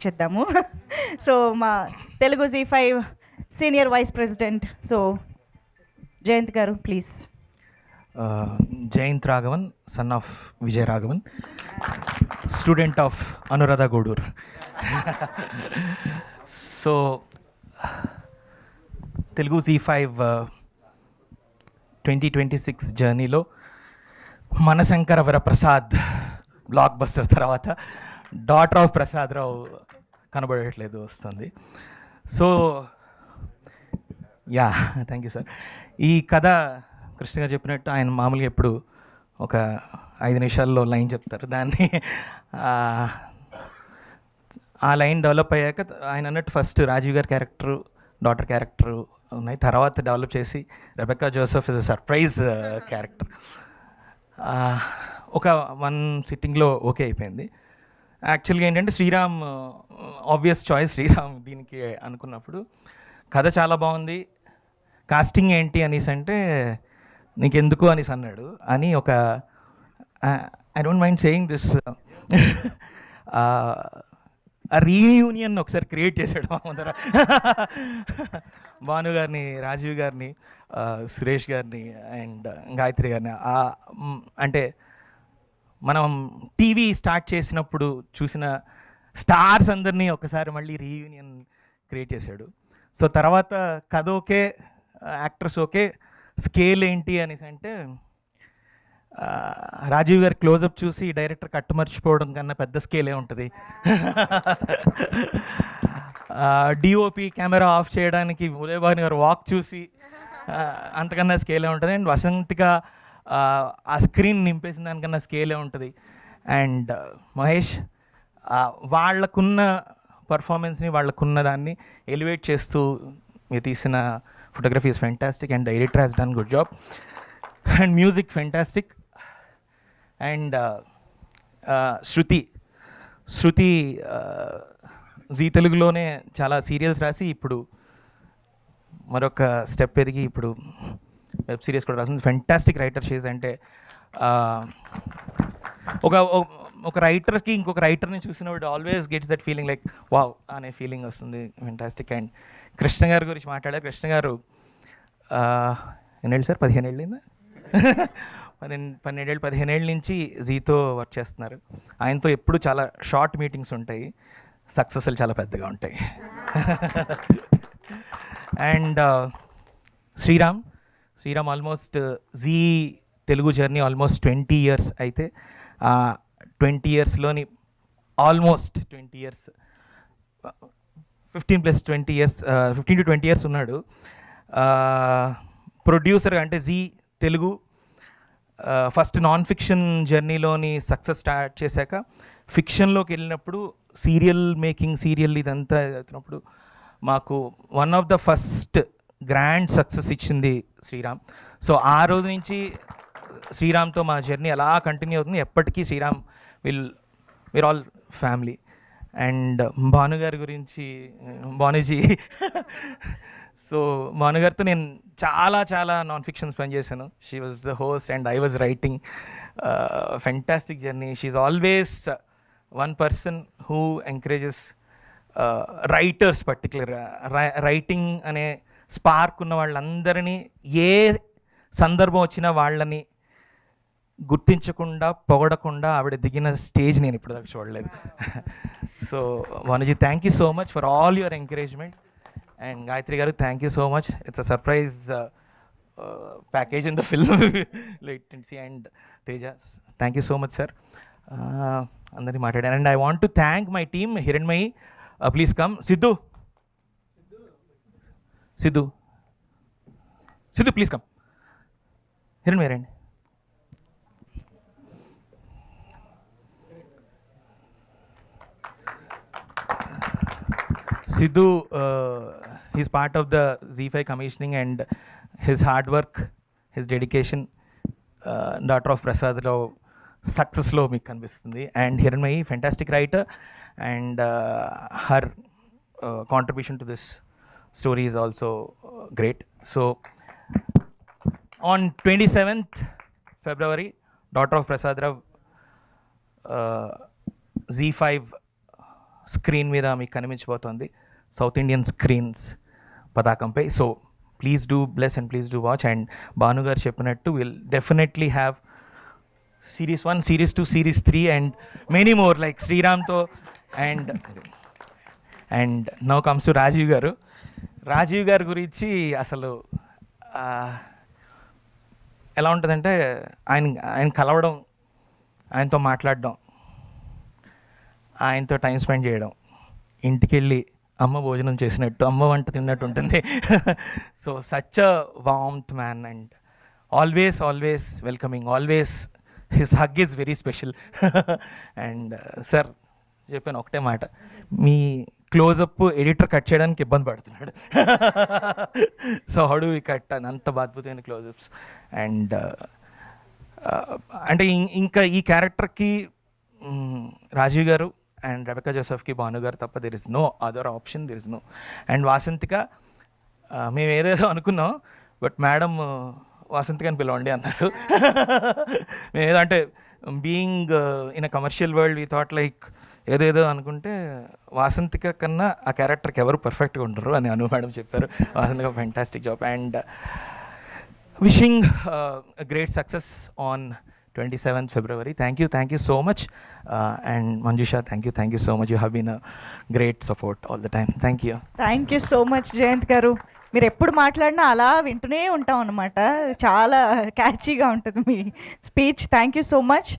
ఇచ్చేద్దాము. So మా Telugu Z5 senior vice president so Jayanth garu please. Jayanth Raghavan, son of Vijay Raghavan, student of Anuradha Gudur. So Telugu Z5 2026 జర్నీలో Manashankara Varaprasad blockbuster తర్వాత daughter of Prasad Rao కనబడట్లేదు వస్తుంది. So yeah, thank you sir. ఈ కథ కృష్ణ గారు చెప్పినట్టు ఆయన మామూలుగా ఎప్పుడు ఒక 5 నిమిషాల్లో లైన్ చెప్తారు. దాన్ని ఆ లైన్ డెవలప్ అయ్యాక ఆయన అన్నట్టు ఫస్ట్ రాజీవ్ గారి క్యారెక్టరు, డాటర్ క్యారెక్టరు ఉన్నాయి. తర్వాత డెవలప్ చేసి Rebecca Joseph is a surprise character. ఒక 1 సిట్టింగ్లో ఓకే అయిపోయింది. యాక్చువల్గా ఏంటంటే శ్రీరామ్ ఆబ్వియస్ చాయిస్ శ్రీరామ్ దీనికి అనుకున్నప్పుడు కథ చాలా బాగుంది, కాస్టింగ్ ఏంటి అనేసి అంటే నీకెందుకు అనేసి అన్నాడు అని ఒక I don't mind saying this reunion ఒకసారి క్రియేట్ చేశాడు మా ముందర. భాను గారిని, రాజీవ్ గారిని, సురేష్ గారిని అండ్ గాయత్రి గారిని, అంటే మనం టీవీ స్టార్ట్ చేసినప్పుడు చూసిన స్టార్స్ అందరినీ ఒకసారి మళ్ళీ రీయూనియన్ క్రియేట్ చేశాడు. సో తర్వాత కథ ఓకే, యాక్టర్స్ ఓకే, స్కేల్ ఏంటి అనేసి అంటే రాజీవ్ గారి క్లోజప్ చూసి డైరెక్టర్ కట్టుమర్చిపోవడం కన్నా పెద్ద స్కేలే ఉంటుంది. డిఓపి కెమెరా ఆఫ్ చేయడానికి ఉదయభాను గారు వాక్ చూసి అంతకన్నా స్కేలే ఉంటుంది. అండ్ వసంతిగా ఆ స్క్రీన్ నింపేసిన దానికన్నా స్కేలే ఉంటుంది. అండ్ మహేష్ వాళ్ళకున్న పర్ఫార్మెన్స్ని, వాళ్ళకున్న దాన్ని ఎలివేట్ చేస్తూ మీరు తీసిన photography is fantastic and the editor has done good job and music fantastic. And Shruti ji తెలుగులోనే చాలా సీరియల్స్ రాసి ఇప్పుడు మరొక స్టెప్ ఎదిగి ఇప్పుడు వెబ్ సిరీస్ కూడా రాసింది. Fantastic writer she's. అంటే ఒక రైటర్కి ఇంకొక రైటర్ని చూసినప్పుడు always gets that feeling like wow అనే ఫీలింగ్ వస్తుంది. ఫెంటాస్టిక్. అండ్ కృష్ణ గారి గురించి మాట్లాడారు. కృష్ణ గారు ఎన్నేళ్ళు సార్? 15 ఏళ్ళైందా? 15 ఏళ్ళ నుంచి జీతో వర్క్ చేస్తున్నారు. ఆయనతో ఎప్పుడు చాలా షార్ట్ మీటింగ్స్ ఉంటాయి, సక్సెస్లు చాలా పెద్దగా ఉంటాయి. And Sriram almost Zee Telugu journey almost 20 years అయితే 20 ఇయర్స్లోని almost 20 years 15 + 20 years 15 to 20 years ఉన్నాడు. ప్రొడ్యూసర్ అంటే Zee Telugu first non fiction జర్నీలోని సక్సెస్ స్టార్ట్ చేశాక ఫిక్షన్లోకి వెళ్ళినప్పుడు సీరియల్ ఇదంతా అవుతున్నప్పుడు మాకు one of the first grand success ఇచ్చింది శ్రీరామ్. సో ఆ రోజు నుంచి శ్రీరామ్తో మా జర్నీ అలా కంటిన్యూ అవుతుంది. ఎప్పటికీ Sriram we're all family. And భానుగారి గురించి భానుజీ, సో భానుగారితో నేను చాలా నాన్ ఫిక్షన్స్ పనిచేశాను. She was the host and I was writing. Fantastic journey. She is always one person who encourages writers, particular writing అనే స్పార్క్ ఉన్న వాళ్ళందరినీ ఏ సందర్భం వచ్చినా వాళ్ళని గుర్తించకుండా, పొగడకుండా ఆవిడ దిగిన స్టేజ్ నేను ఇప్పుడు దాకా చూడలేదు. So Bhanuji, thank you so much for all your encouragement. And Gayatri garu, thank you so much. It's a surprise package in the film. లేటెన్సీ and Teja, thank you so much sir. అందరినీ మాట్లాడాను. And I want to thank my team. Hiranmayi, please come. Siddhu please come. Hiranmayi రండి. Sidhu, he's part of the Z5 commissioning and his hard work, his dedication, daughter of Prasad Rao, success lo meeku kanipistundi. And Hiranmayi, fantastic writer, and her contribution to this story is also great. So on 27th February, daughter of Prasad Rao, Z5 screen మీద మీకు కనిపించబోతోంది, south Indian screens పతాకంపై. So please do bless and please do watch. And Bhanu గారు చెప్పినట్టు will definitely have Series 1, Series 2, Series 3 and many more like శ్రీరామ్తో. And now comes to Rajeev garu. Rajeev గారి గురించి అసలు ఎలా ఉంటుందంటే ఆయన కలవడం, ఆయనతో మాట్లాడడం, ఆయనతో టైం స్పెండ్ చేయడం, ఇంటికి వెళ్ళి అమ్మ భోజనం చేసినట్టు, అమ్మ వంట తిన్నట్టు ఉంటుంది. So such a warmth man and always welcoming, always his hug is very special. And sir చెప్పాను ఒకటే మాట, మీ క్లోజప్ ఎడిటర్ కట్ చేయడానికి ఇబ్బంది పడుతున్నాడు. So how do we cut అని అంత అద్భుతమైన క్లోజప్స్. అండ్ అంటే ఇంకా ఈ క్యారెక్టర్కి రాజీవ్ గారు అండ్ రెబెకా జోసెఫ్కి భాను గారు తప్ప there is no other option, there is no. And Vasanthika మేము ఏదేదో అనుకున్నాం, బట్ మేడం వాసంతిక అని పిలవండి అన్నారు. మేము ఏదో అంటే being in a commercial world we thought like ఏదేదో అనుకుంటే వాసంతిక కన్నా ఆ క్యారెక్టర్కి ఎవరు పర్ఫెక్ట్గా ఉండరు అని అను మేడం చెప్పారు. Vasanthika fantastic job. And wishing great success on 27th February. Thank you so much. And Manjusha, thank you so much. You have been a great support all the time. Thank you. Thank you so much Jayant గారు. మీరు ఎప్పుడు మాట్లాడినా అలా వింటూనే ఉంటాం అనమాట. చాలా క్యాచీగా ఉంటుంది మీ speech. Thank you so much.